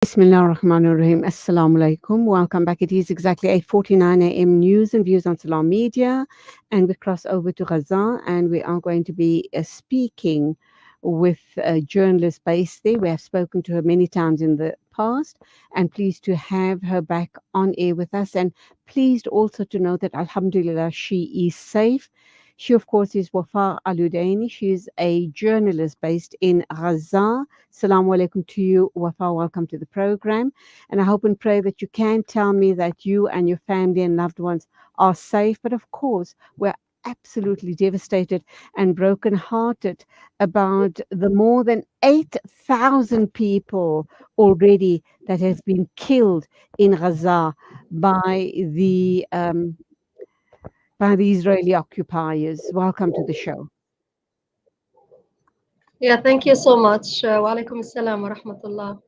Bismillah ar-Rahman ar-Rahim. Assalamu alaikum. Welcome back. It is exactly 8:49 a.m. News and views on Salam Media. And we cross over to Gaza and we are going to be speaking with a journalist based there. We have spoken to her many times in the past and pleased to have her back on air with us. And pleased also to know that Alhamdulillah, she is safe. She, of course, is Wafa AlUdaini. She is a journalist based in Gaza. Assalamu alaikum to you, Wafa. Welcome to the program. And I hope and pray that you can tell me that you and your family and loved ones are safe. But of course, we're absolutely devastated and brokenhearted about the more than 8,000 people already that has been killed in Gaza by the Israeli occupiers. Welcome to the show. Yeah, thank you so much. Wa alaikum assalam wa rahmatullah.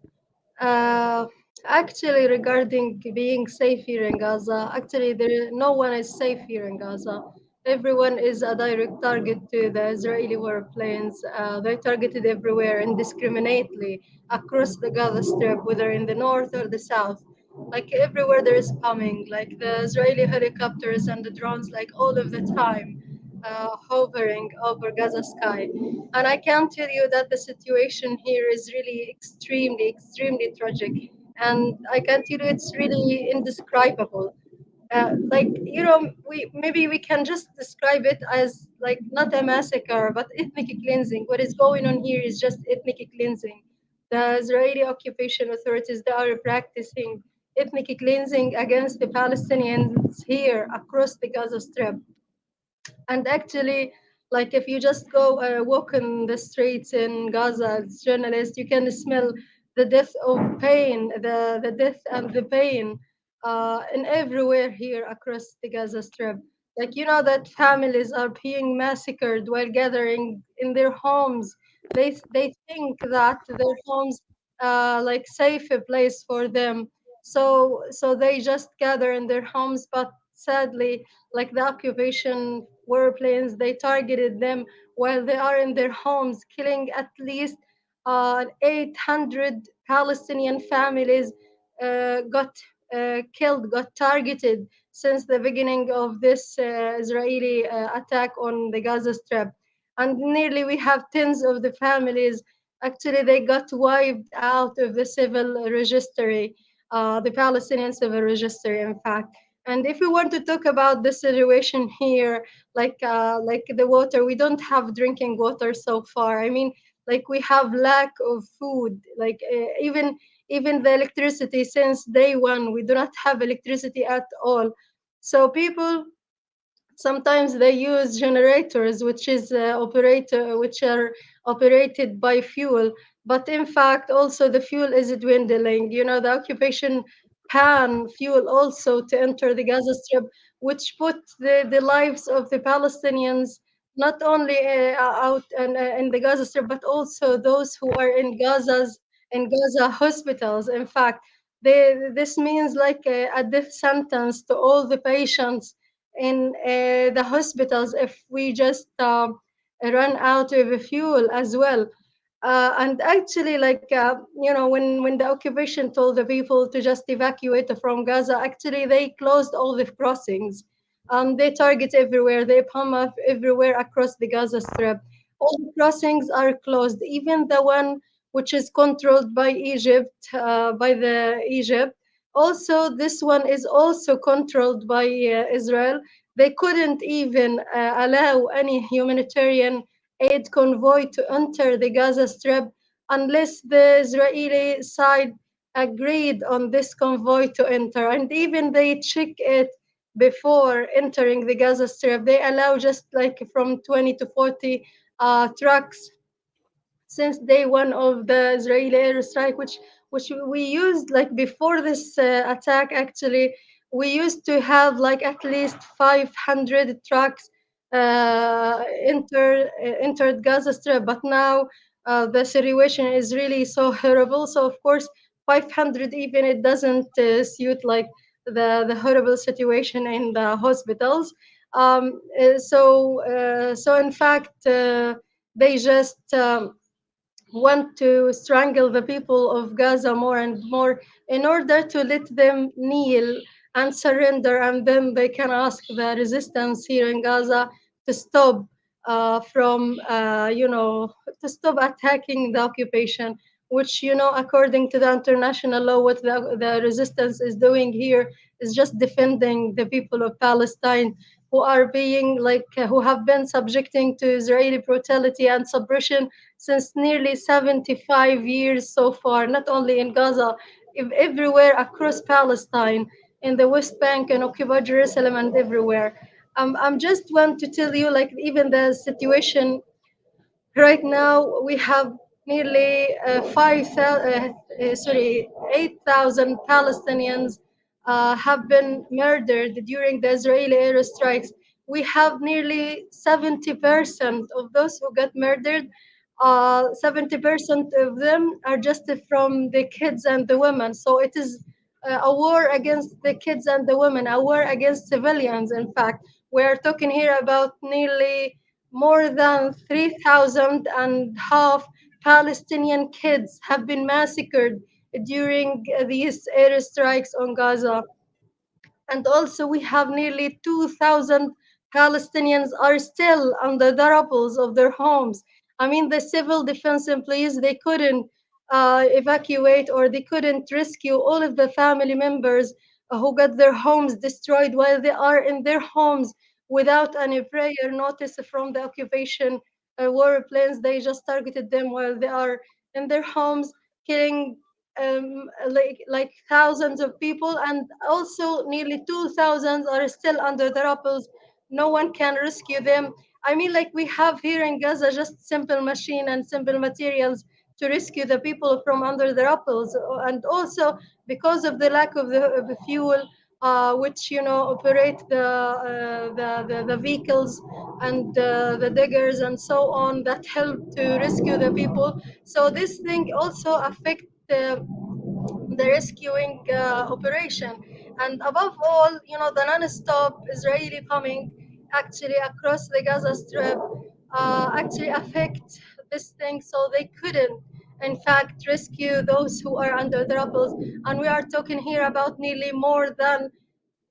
Uh, Actually, regarding being safe here in Gaza, actually, no one is safe here in Gaza. Everyone is a direct target to the Israeli warplanes. They're targeted everywhere indiscriminately across the Gaza Strip, whether in the north or the south. Like everywhere there is bombing, like the Israeli helicopters and the drones, like all of the time, hovering over Gaza sky. And I can tell you that the situation here is really extremely, extremely tragic. And I can tell you it's really indescribable. We can just describe it as like not a massacre, but ethnic cleansing. What is going on here is just ethnic cleansing. The Israeli occupation authorities, they are practicing ethnic cleansing against the Palestinians here across the Gaza Strip. And actually, like if you just go walk in the streets in Gaza as journalist, you can smell the death of pain, the death and the pain in everywhere here across the Gaza Strip. Like you know that families are being massacred while gathering in their homes. They think that their homes like safe a place for them. So they just gather in their homes, but sadly like the occupation warplanes, they targeted them while they are in their homes, killing at least 800 Palestinian families got killed, got targeted since the beginning of this Israeli attack on the Gaza Strip. And nearly we have tens of the families. Actually, they got wiped out of the civil registry, the Palestinian civil registry, in fact. And if we want to talk about the situation here, like the water, we don't have drinking water so far. I mean, like we have lack of food, like even the electricity since day one, we do not have electricity at all. So people sometimes they use generators, which are operated by fuel. But in fact, also the fuel is dwindling. You know, the occupation pan fuel also to enter the Gaza Strip, which put the lives of the Palestinians not only out in the Gaza Strip, but also those who are in Gaza hospitals. In fact, this means like a death sentence to all the patients in the hospitals if we just run out of fuel as well. And actually, when the occupation told the people to just evacuate from Gaza, actually they closed all the crossings. They target everywhere, they bomb up everywhere across the Gaza Strip. All the crossings are closed, even the one which is controlled by Egypt, by the Egypt. Also, this one is also controlled by Israel. They couldn't even allow any humanitarian aid convoy to enter the Gaza Strip unless the Israeli side agreed on this convoy to enter. And even they check it before entering the Gaza Strip. They allow just like from 20 to 40 trucks since day one of the Israeli airstrike, which we used like before this attack. Actually, we used to have like at least 500 trucks entered Gaza Strip, but now the situation is really so horrible. So of course, 500 even it doesn't suit like the horrible situation in the hospitals. So in fact, they just want to strangle the people of Gaza more and more in order to let them kneel and surrender, and then they can ask the resistance here in Gaza to stop from, to stop attacking the occupation, which, according to the international law, what the resistance is doing here is just defending the people of Palestine who are being who have been subjecting to Israeli brutality and suppression since nearly 75 years so far, not only in Gaza, everywhere across Palestine, in the West Bank and occupied Jerusalem and everywhere. I'm just want to tell you, like, even the situation right now, we have nearly 8,000 Palestinians have been murdered during the Israeli airstrikes. We have nearly 70% of those who got murdered. 70% of them are just from the kids and the women. So it is a war against the kids and the women, a war against civilians, in fact. We are talking here about nearly more than 3,000 and half Palestinian kids have been massacred during these airstrikes on Gaza. And also we have nearly 2,000 Palestinians are still under the rubble of their homes. I mean, the civil defense employees, they couldn't evacuate, or they couldn't rescue all of the family members who got their homes destroyed while they are in their homes without any prior notice from the occupation warplanes. They just targeted them while they are in their homes, killing like thousands of people, and also nearly 2,000 are still under the rubble. No one can rescue them. I mean, like, we have here in Gaza just simple machine and simple materials to rescue the people from under the rubble, and also because of the lack of the fuel, which, operate the vehicles and the diggers and so on that help to rescue the people. So this thing also affect the rescuing operation. And above all, the non-stop Israeli bombing actually across the Gaza Strip actually affect this thing, so they couldn't, in fact, rescue those who are under the rubble. And we are talking here about nearly more than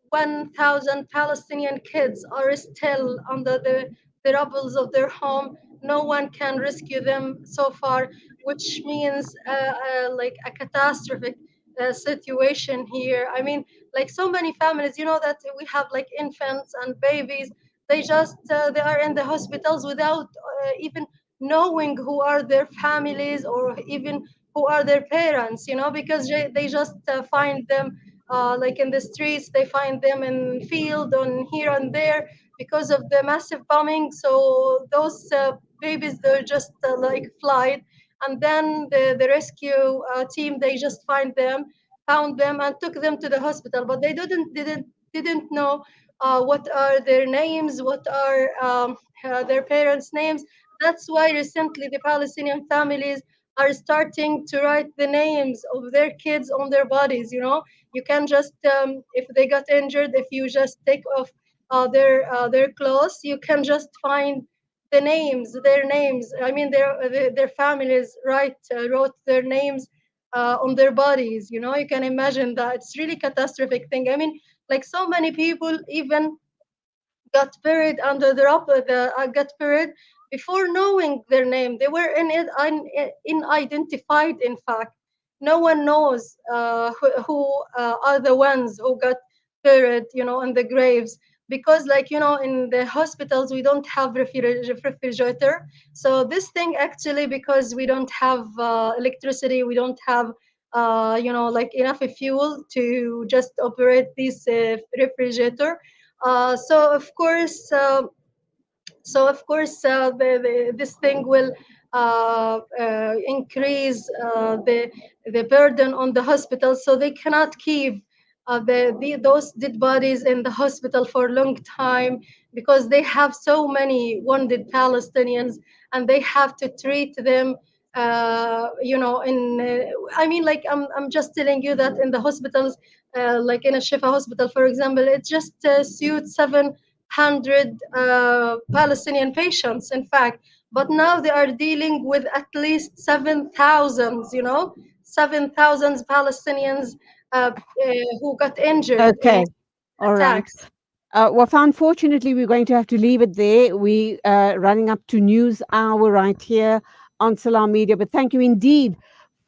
1,000 Palestinian kids are still under the rubbles of their home. No one can rescue them so far, which means like a catastrophic situation here. I mean, like, so many families, that we have like infants and babies. They are in the hospitals without even knowing who are their families or even who are their parents, because they just find them like in the streets. They find them in field on here and there because of the massive bombing. So those babies, they're just like flight, and then the rescue team, they just found them and took them to the hospital, but they didn't know what are their names, what are their parents' names. That's why recently the Palestinian families are starting to write the names of their kids on their bodies. You can just, if they got injured, if you just take off their clothes, you can just find their names. I mean, their families wrote their names on their bodies. You can imagine that it's really catastrophic thing. I mean, like, so many people even got buried under got buried before knowing their name. They were unidentified. In fact, no one knows who are the ones who got buried, in the graves. Because, like, in the hospitals, we don't have refrigerator. So this thing, actually, because we don't have electricity, we don't have like enough fuel to just operate this refrigerator. uh, so of course, uh, this thing will increase the burden on the hospital, so they cannot keep those dead bodies in the hospital for a long time, because they have so many wounded Palestinians, and they have to treat them. I mean, like, I'm just telling you that in the hospitals, like in a Shifa hospital, for example, it just suits 700 Palestinian patients, in fact. but now they are dealing with at least 7,000, 7,000 Palestinians who got injured in Okay. All right. attacks. Well, unfortunately, we're going to have to leave it there. We running up to news hour right here on Salam Media. But thank you indeed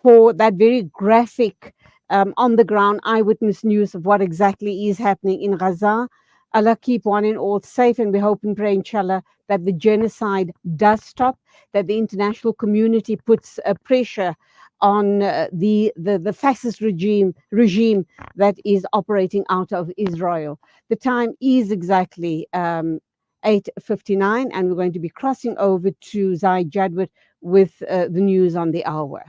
for that very graphic, on the ground eyewitness news of what exactly is happening in Gaza. Allah keep one and all safe, and we hope and pray, inshallah, that the genocide does stop, that the international community puts pressure on the fascist regime that is operating out of Israel. The time is exactly 8:59, and we're going to be crossing over to Zai Jadwat with the news on the hour.